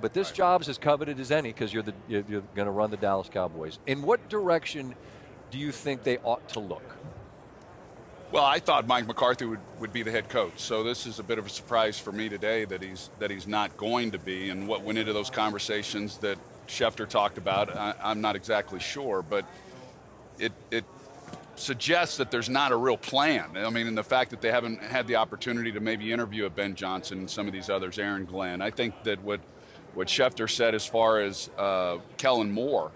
But this job's as coveted as any because you're going to run the Dallas Cowboys. In what direction do you think they ought to look? Well, I thought Mike McCarthy would be the head coach, so this is a bit of a surprise for me today that he's not going to be. And what went into those conversations that Schefter talked about, I'm not exactly sure, but it suggests that there's not a real plan. I mean, and the fact that they haven't had the opportunity to maybe interview a Ben Johnson and some of these others, Aaron Glenn. I think that what Schefter said as far as Kellen Moore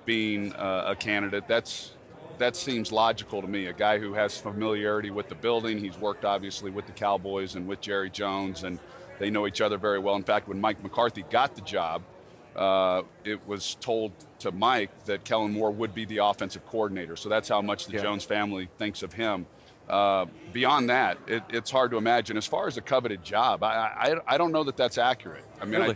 being a candidate, that seems logical to me. A guy who has familiarity with the building. He's worked obviously with the Cowboys and with Jerry Jones, and they know each other very well. In fact, when Mike McCarthy got the job, it was told to Mike that Kellen Moore would be the offensive coordinator. So that's how much the Jones family thinks of him. Beyond that, it's hard to imagine. As far as a coveted job, I don't know that that's accurate. I mean, really?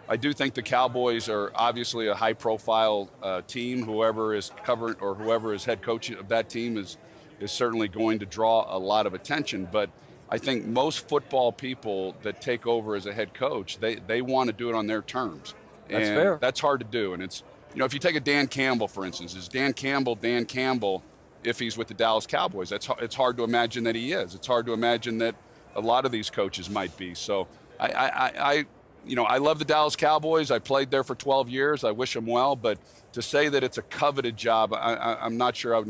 I do think the Cowboys are obviously a high-profile team. Whoever is covered or whoever is head coach of that team is certainly going to draw a lot of attention. But I think most football people that take over as a head coach, they want to do it on their terms. That's fair. That's hard to do. And it's, if you take a Dan Campbell, for instance, is Dan Campbell if he's with the Dallas Cowboys? It's hard to imagine that he is. It's hard to imagine that a lot of these coaches might be. So I love the Dallas Cowboys. I played there for 12 years. I wish them well. But to say that it's a coveted job, I'm not sure I would